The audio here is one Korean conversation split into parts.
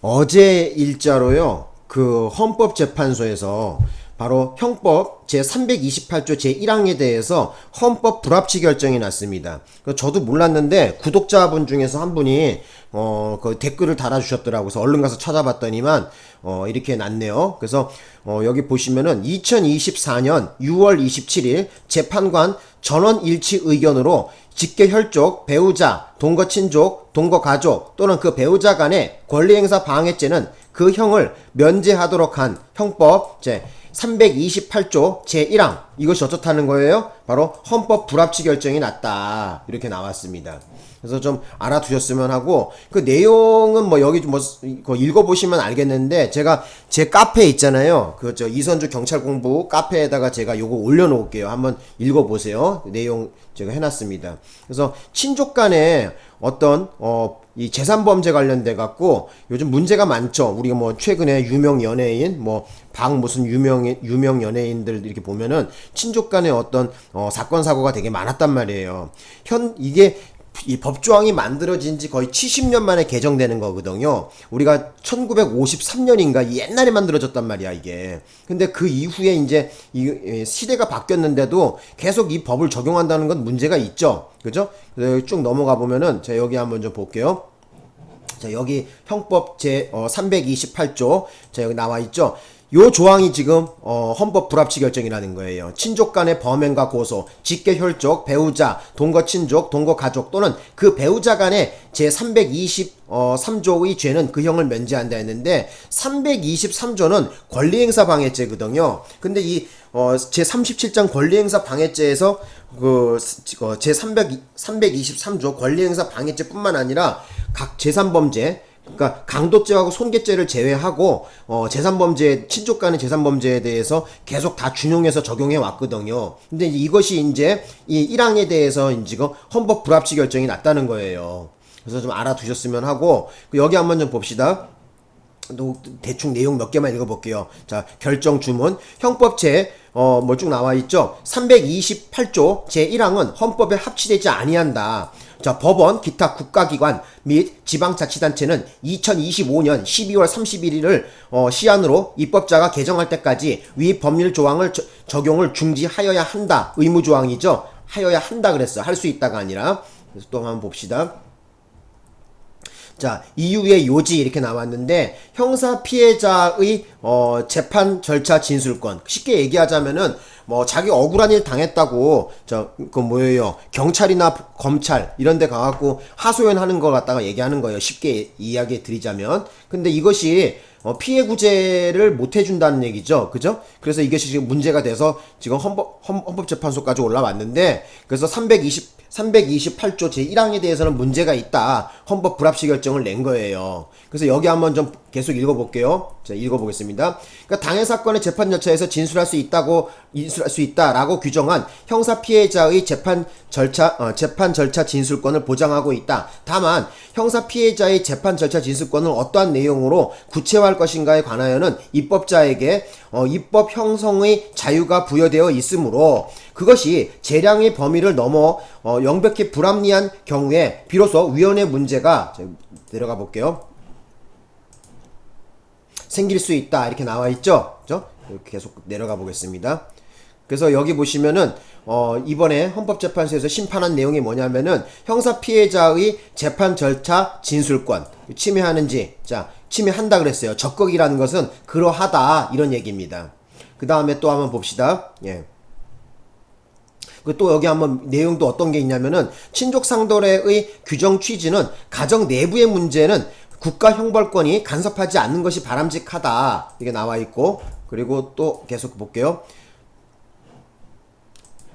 어제 일자로요, 그 헌법재판소에서 바로 형법 제328조 제1항에 대해서 헌법 불합치 결정이 났습니다. 저도 몰랐는데 구독자분 중에서 한 분이 그 댓글을 달아주셨더라고요. 그래서 얼른 가서 찾아봤더니만 이렇게 났네요. 그래서 여기 보시면은 2024년 6월 27일 재판관 전원 일치 의견으로 직계혈족, 배우자, 동거친족, 동거가족 또는 그 배우자 간의 권리행사 방해죄는 그 형을 면제하도록 한 형법 제 328조 제1항, 이것이 어떻다는 거예요? 바로 헌법 불합치 결정이 났다, 이렇게 나왔습니다. 그래서 좀 알아두셨으면 하고, 그 내용은 뭐 여기 뭐 읽어보시면 알겠는데, 제가 제 카페 있잖아요, 그 이선주 경찰공부 카페에다가 제가 요거 올려놓을게요. 한번 읽어보세요. 내용 제가 해놨습니다. 그래서 친족 간에 어떤 이 재산범죄 관련돼 갖고 요즘 문제가 많죠. 우리가 뭐 최근에 유명 연예인 뭐 박 무슨 유명 연예인들 이렇게 보면은 친족 간의 어떤 사건 사고가 되게 많았단 말이에요. 이게 이 법조항이 만들어진 지 거의 70년 만에 개정되는 거거든요. 우리가 1953년인가 옛날에 만들어졌단 말이야, 이게. 근데 그 이후에 이제 이 시대가 바뀌었는데도 계속 이 법을 적용한다는 건 문제가 있죠. 그죠? 그래서 쭉 넘어가 보면은, 자, 여기 한번 좀 볼게요. 자, 여기 형법 제 328조, 자, 여기 나와 있죠. 요 조항이 지금 헌법 불합치 결정이라는 거예요. 친족 간의 범행과 고소, 직계혈족, 배우자, 동거친족, 동거가족 또는 그 배우자 간의 제 323조의 죄는 그 형을 면제한다 했는데, 323조는 권리행사 방해죄거든요. 근데 이 제 37장 권리행사 방해죄에서 제 323조 권리행사 방해죄뿐만 아니라 각 재산범죄, 그러니까 강도죄하고 손괴죄를 제외하고 재산범죄, 친족 간의 재산범죄에 대해서 계속 다 준용해서 적용해 왔거든요. 근데 이것이 이제 이 1항에 대해서 지금 헌법 불합치 결정이 났다는 거예요. 그래서 좀 알아두셨으면 하고, 여기 한번 좀 봅시다. 대충 내용 몇 개만 읽어볼게요. 자, 결정 주문. 형법 뭐 쭉 나와 있죠. 328조 제1항은 헌법에 합치되지 아니한다. 자, 법원, 기타 국가기관 및 지방자치단체는 2025년 12월 31일을 시한으로 입법자가 개정할 때까지 위 법률 조항을 적용을 중지하여야 한다. 의무조항이죠. 하여야 한다 그랬어. 할 수 있다가 아니라. 그래서 또 한번 봅시다. 자, 이유의 요지 이렇게 나왔는데, 형사 피해자의 재판 절차 진술권. 쉽게 얘기하자면은 뭐 자기 억울한 일 당했다고 그 뭐예요, 경찰이나 검찰 이런 데 가갖고 하소연하는 거 갖다가 얘기하는 거예요. 쉽게 이야기 드리자면. 근데 이것이 피해 구제를 못 해준다는 얘기죠. 그죠? 그래서 이것이 지금 문제가 돼서 지금 헌법재판소까지 올라왔는데, 그래서 328조 제1항에 대해서는 문제가 있다. 헌법 불합치 결정을 낸 거예요. 그래서 여기 한번 좀 계속 읽어볼게요. 자, 읽어보겠습니다. 그러니까 당해 사건의 재판 절차에서 진술할 수 있다라고 규정한 형사 피해자의 재판 절차 진술권을 보장하고 있다. 다만 형사 피해자의 재판 절차 진술권을 어떠한 내용으로 구체화할 것인가에 관하여는 입법자에게 입법 형성의 자유가 부여되어 있으므로, 그것이 재량의 범위를 넘어 명백히 불합리한 경우에 비로소 위헌의 문제가, 내려가 볼게요, 생길 수 있다. 이렇게 나와 있죠. 그죠? 이렇게 계속 내려가 보겠습니다. 그래서 여기 보시면은 이번에 헌법재판소에서 심판한 내용이 뭐냐면은 형사 피해자의 재판 절차 진술권 침해하는지, 자, 침해한다 그랬어요. 적극이라는 것은 그러하다, 이런 얘기입니다. 그 다음에 또 한번 봅시다. 예. 또 여기 한번 내용도 어떤 게 있냐면은, 친족 상도례의 규정 취지는 가정 내부의 문제는 국가 형벌권이 간섭하지 않는 것이 바람직하다, 이게 나와 있고, 그리고 또 계속 볼게요.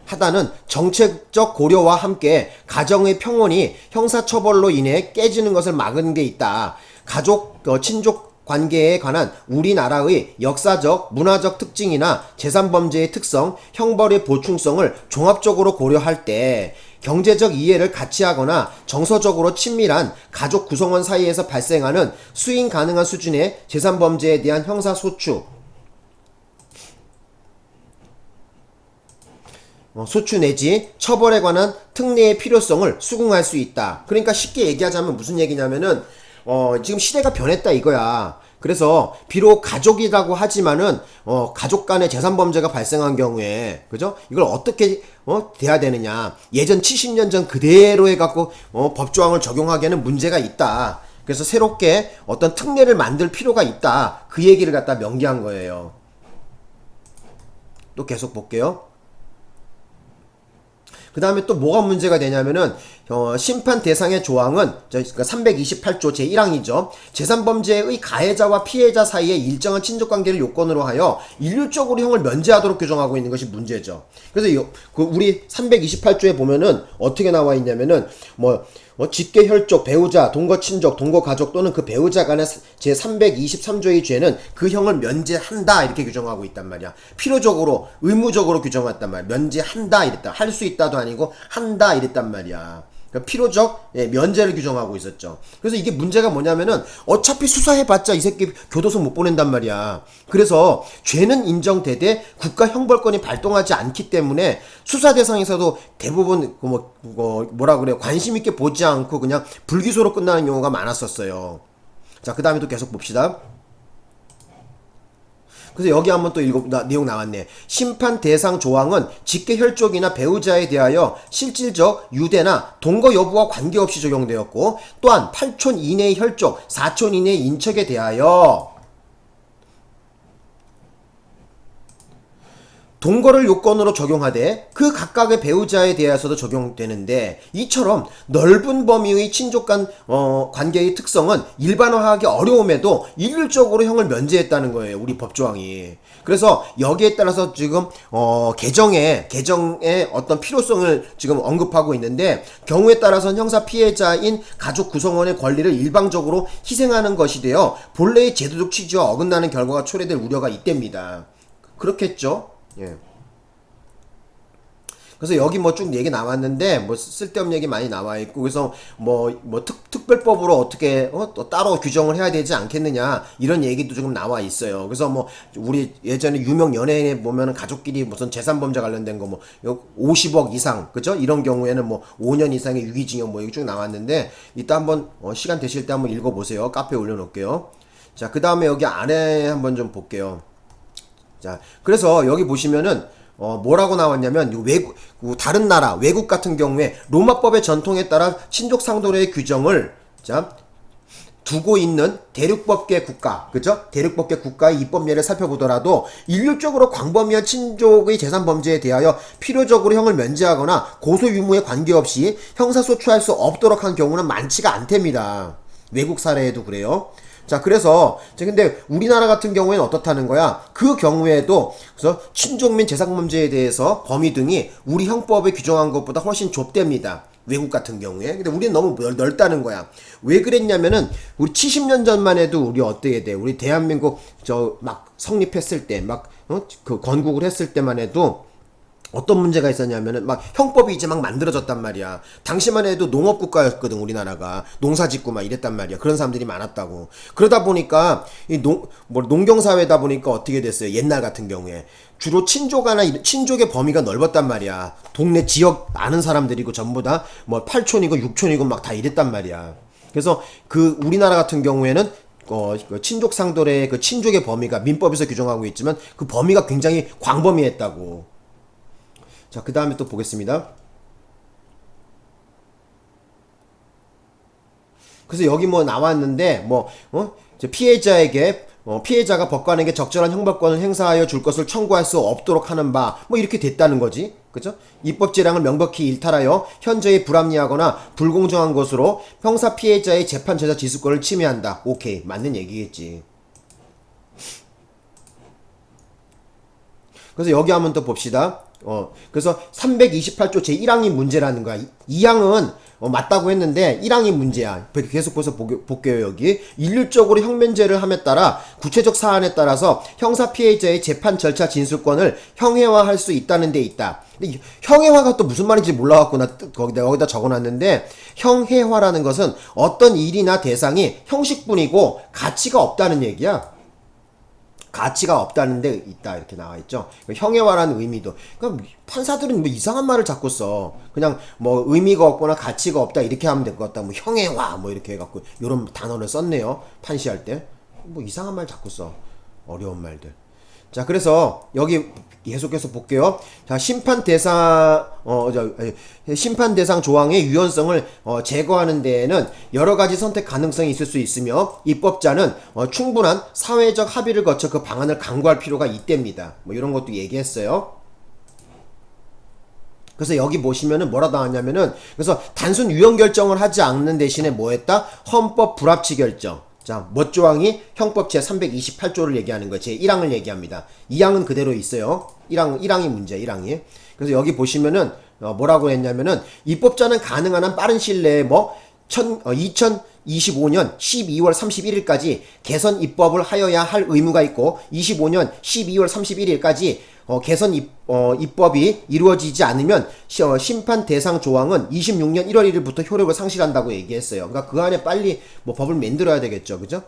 하다는 정책적 고려와 함께 가정의 평온이 형사처벌로 인해 깨지는 것을 막은 게 있다. 가족, 친족 관계에 관한 우리나라의 역사적, 문화적 특징이나 재산범죄의 특성, 형벌의 보충성을 종합적으로 고려할 때 경제적 이해를 같이 하거나 정서적으로 친밀한 가족 구성원 사이에서 발생하는 수인 가능한 수준의 재산범죄에 대한 형사소추, 소추 내지 처벌에 관한 특례의 필요성을 수긍할 수 있다. 그러니까 쉽게 얘기하자면 무슨 얘기냐면은, 지금 시대가 변했다 이거야. 그래서 비록 가족이라고 하지만은 가족 간의 재산 범죄가 발생한 경우에 그죠? 이걸 어떻게 돼야 되느냐? 예전 70년 전 그대로 해갖고 법조항을 적용하기에는 문제가 있다. 그래서 새롭게 어떤 특례를 만들 필요가 있다. 그 얘기를 갖다 명기한 거예요. 또 계속 볼게요. 그 다음에 또 뭐가 문제가 되냐면은 심판 대상의 조항은 그러니까 328조 제1항이죠. 재산범죄의 가해자와 피해자 사이에 일정한 친족관계를 요건으로 하여 일률적으로 형을 면제하도록 규정하고 있는 것이 문제죠. 그래서 우리 328조에 보면은 어떻게 나와 있냐면은 직계 혈족, 배우자, 동거 친족, 동거 가족 또는 그 배우자 간의 제323조의 죄는 그 형을 면제한다 이렇게 규정하고 있단 말이야. 필요적으로 의무적으로 규정했단 말이야. 면제한다 이랬다. 할 수 있다도 아니고 한다 이랬단 말이야. 그러니까 필요적 면제를 규정하고 있었죠. 그래서 이게 문제가 뭐냐면은 어차피 수사해봤자 이 새끼 교도소 못 보낸단 말이야. 그래서 죄는 인정되되 국가 형벌권이 발동하지 않기 때문에 수사 대상에서도 대부분 뭐라 그래요, 관심 있게 보지 않고 그냥 불기소로 끝나는 경우가 많았었어요. 자, 그 다음에 또 계속 봅시다. 그래서 여기 한번 또 내용 나왔네. 심판 대상 조항은 직계 혈족이나 배우자에 대하여 실질적 유대나 동거 여부와 관계없이 적용되었고, 또한 8촌 이내의 혈족, 4촌 이내의 인척에 대하여 동거를 요건으로 적용하되 그 각각의 배우자에 대해서도 적용되는데, 이처럼 넓은 범위의 친족 간 관계의 특성은 일반화하기 어려움에도 일률적으로 형을 면제했다는 거예요, 우리 법조항이. 그래서 여기에 따라서 지금 개정의 어떤 필요성을 지금 언급하고 있는데, 경우에 따라서는 형사 피해자인 가족 구성원의 권리를 일방적으로 희생하는 것이 되어 본래의 제도적 취지와 어긋나는 결과가 초래될 우려가 있답니다. 그렇겠죠? 예. 그래서 여기 쭉 얘기 나왔는데 쓸데없는 얘기 많이 나와 있고, 그래서 특별법으로 어떻게 따로 규정을 해야 되지 않겠느냐 이런 얘기도 조금 나와 있어요. 그래서 우리 예전에 유명 연예인에 보면은 가족끼리 무슨 재산범죄 관련된 거 50억 이상 그죠? 이런 경우에는 5년 이상의 유기징역 이거 쭉 나왔는데, 이따 한번 시간 되실 때 한번 읽어보세요. 카페에 올려놓을게요. 자, 그 다음에 여기 아래 한번 좀 볼게요. 자, 그래서 여기 보시면은 뭐라고 나왔냐면, 다른 나라 외국 같은 경우에 로마법의 전통에 따라 친족 상도례의 규정을 두고 있는 대륙법계 국가, 그죠? 대륙법계 국가의 입법 예를 살펴보더라도 일률적으로 광범위한 친족의 재산 범죄에 대하여 필요적으로 형을 면제하거나 고소 유무에 관계없이 형사소추할 수 없도록 한 경우는 많지가 않답니다. 외국 사례에도 그래요. 자, 그래서 근데 우리나라 같은 경우에는 어떻다는 거야? 그 경우에도 그래서 친족 및 재산범죄에 대해서 범위 등이 우리 형법에 규정한 것보다 훨씬 좁답니다. 외국 같은 경우에. 근데 우리는 너무 넓다는 거야. 왜 그랬냐면은 우리 70년 전만 해도 우리 어떻게 돼? 우리 대한민국 막 성립했을 때 그 건국을 했을 때만 해도 어떤 문제가 있었냐면은 형법이 이제 만들어졌단 말이야. 당시만 해도 농업국가였거든, 우리나라가. 농사 짓고 이랬단 말이야. 그런 사람들이 많았다고. 그러다 보니까 농경사회다 보니까 어떻게 됐어요? 옛날 같은 경우에 주로 친족의 범위가 넓었단 말이야. 동네 지역 아는 사람들이고 전부 다 8촌이고 6촌이고 다 이랬단 말이야. 그래서 우리나라 같은 경우에는 친족 상도례의 그 친족의 범위가 민법에서 규정하고 있지만 그 범위가 굉장히 광범위했다고. 자, 그 다음에 또 보겠습니다. 그래서 여기 나왔는데, 피해자에게, 피해자가 법관에게 적절한 형벌권을 행사하여 줄 것을 청구할 수 없도록 하는 바, 이렇게 됐다는 거지. 그죠? 입법 재량을 명백히 일탈하여 현저히 불합리하거나 불공정한 것으로 형사 피해자의 재판 제자 지수권을 침해한다. 오케이. 맞는 얘기겠지. 그래서 여기 한번 더 봅시다. 그래서 328조 제1항이 문제라는 거야. 2항은 맞다고 했는데 1항이 문제야. 계속 볼게요. 여기 일률적으로 형면제를 함에 따라 구체적 사안에 따라서 형사 피해자의 재판 절차 진술권을 형해화할 수 있다는 데 있다. 근데 형해화가 또 무슨 말인지 몰라갖고 나 여기다 적어놨는데, 형해화라는 것은 어떤 일이나 대상이 형식뿐이고 가치가 없다는 얘기야. 가치가 없다는 데 있다 이렇게 나와 있죠. 형해화라는 의미도. 그러니까 판사들은 뭐 이상한 말을 자꾸 써. 그냥 뭐 의미가 없거나 가치가 없다 이렇게 하면 될 것 같다. 뭐 형해화 뭐 이렇게 해갖고 이런 단어를 썼네요. 판시할 때. 뭐 이상한 말 자꾸 써. 어려운 말들. 자, 그래서 여기 계속해서 볼게요. 자, 심판 대상 조항의 유연성을 제거하는 데에는 여러 가지 선택 가능성이 있을 수 있으며 입법자는 충분한 사회적 합의를 거쳐 그 방안을 강구할 필요가 있답니다. 뭐 이런 것도 얘기했어요. 그래서 여기 보시면은 뭐라 나왔냐면은 그래서 단순 유연 결정을 하지 않는 대신에 뭐 했다? 헌법 불합치 결정. 자, 몇 조항이 형법 제 328조를 얘기하는 거예요. 제 1항을 얘기합니다. 2항은 그대로 있어요. 1항이 문제, 1항이. 그래서 여기 보시면은, 뭐라고 했냐면은, 입법자는 가능한 한 빠른 시일 내에 2025년 12월 31일까지 개선 입법을 하여야 할 의무가 있고, 25년 12월 31일까지 개선 입법이 이루어지지 않으면 심판 대상 조항은 26년 1월 1일부터 효력을 상실한다고 얘기했어요. 그러니까 그 안에 빨리 뭐 법을 만들어야 되겠죠. 그죠?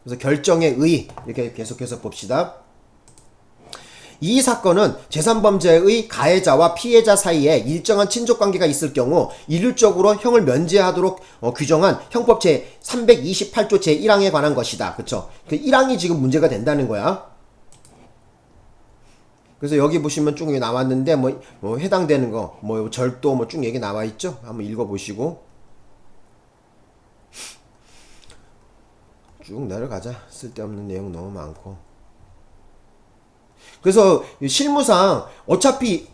그래서 결정의 의 이렇게 계속해서 봅시다. 이 사건은 재산범죄의 가해자와 피해자 사이에 일정한 친족관계가 있을 경우 일률적으로 형을 면제하도록 규정한 형법 제 328조 제 1항에 관한 것이다. 그쵸? 그 1항이 지금 문제가 된다는 거야. 그래서 여기 보시면 쭉 나왔는데 뭐 해당되는 거 뭐 절도 뭐 쭉 얘기 나와 있죠. 한번 읽어 보시고 쭉 내려가자. 쓸데없는 내용 너무 많고. 그래서 실무상 어차피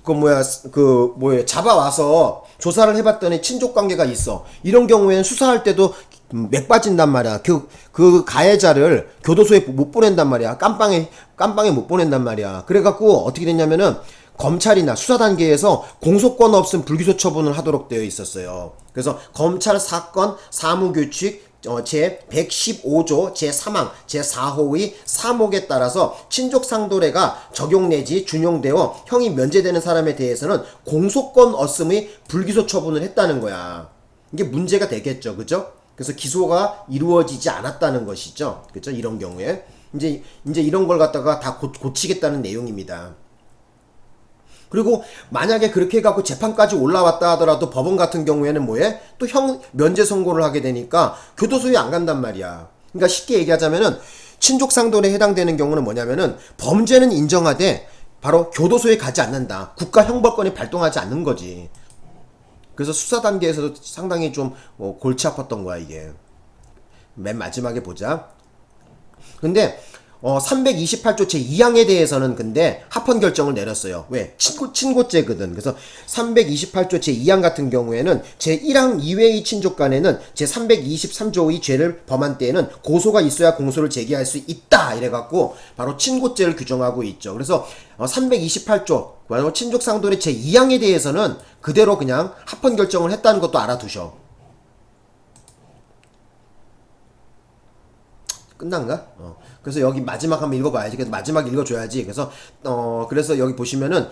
잡아와서 조사를 해봤더니 친족 관계가 있어. 이런 경우에는 수사할 때도 맥 빠진단 말이야. 그 가해자를 교도소에 못 보낸단 말이야. 깜빵에 못 보낸단 말이야. 그래갖고 어떻게 됐냐면은 검찰이나 수사 단계에서 공소권 없음 불기소 처분을 하도록 되어 있었어요. 그래서 검찰 사건 사무규칙 제 115조 제 3항 제 4호의 3목에 따라서 친족상도례가 적용 내지 준용되어 형이 면제되는 사람에 대해서는 공소권 없음의 불기소 처분을 했다는 거야. 이게 문제가 되겠죠. 그죠? 그래서 기소가 이루어지지 않았다는 것이죠. 그죠? 이런 경우에 이제 이런 걸 갖다가 다 고치겠다는 내용입니다. 그리고 만약에 그렇게 해갖고 재판까지 올라왔다 하더라도 법원 같은 경우에는 뭐해? 또 형 면제 선고를 하게 되니까 교도소에 안 간단 말이야. 그러니까 쉽게 얘기하자면은 친족상도례에 해당되는 경우는 뭐냐면은 범죄는 인정하되 바로 교도소에 가지 않는다. 국가형벌권이 발동하지 않는 거지. 그래서 수사 단계에서도 상당히 좀 골치 아팠던 거야 이게. 맨 마지막에 보자. 근데 328조 제2항에 대해서는 근데 합헌 결정을 내렸어요. 왜? 친고죄거든. 그래서 328조 제2항 같은 경우에는 제1항 이외의 친족간에는 제323조의 죄를 범한 때에는 고소가 있어야 공소를 제기할 수 있다. 이래갖고 바로 친고죄를 규정하고 있죠. 그래서 328조 바로 친족상도례 제2항에 대해서는 그대로 그냥 합헌 결정을 했다는 것도 알아두셔. 끝난가? 그래서 여기 마지막 한번 읽어봐야지. 그래서 마지막 읽어줘야지. 그래서 여기 보시면은,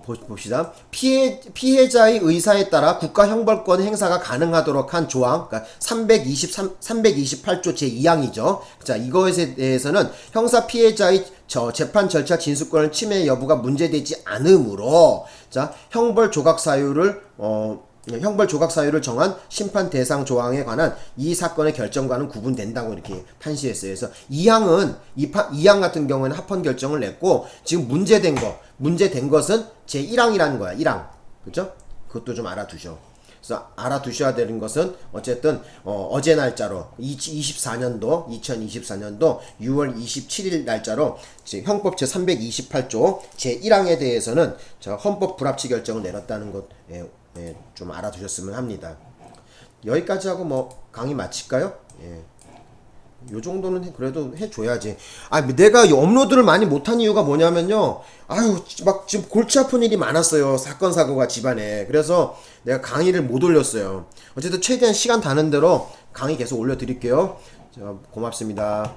봅시다. 피해자의 의사에 따라 국가형벌권 행사가 가능하도록 한 조항, 그러니까 328조 제2항이죠. 자, 이것에 대해서는 형사 피해자의 재판 절차 진술권을 침해 여부가 문제되지 않으므로, 자, 형벌 조각 사유를 정한 심판 대상 조항에 관한 이 사건의 결정과는 구분된다고 이렇게 판시했어요. 그래서 2항 같은 경우에는 합헌 결정을 냈고, 지금 문제된 것은 제1항이라는 거야. 1항. 그죠? 그것도 좀 알아두셔. 그래서 알아두셔야 되는 것은 어쨌든 어제 날짜로 2024년도 6월 27일 날짜로 형법 제328조 제1항에 대해서는 헌법 불합치 결정을 내렸다는 것 좀 알아두셨으면 합니다. 여기까지 하고 강의 마칠까요? 요 정도는 그래도 해줘야지. 내가 업로드를 많이 못한 이유가 뭐냐면요. 막 지금 골치 아픈 일이 많았어요. 사건, 사고가 집안에. 그래서 내가 강의를 못 올렸어요. 어쨌든 최대한 시간 다는 대로 강의 계속 올려드릴게요. 고맙습니다.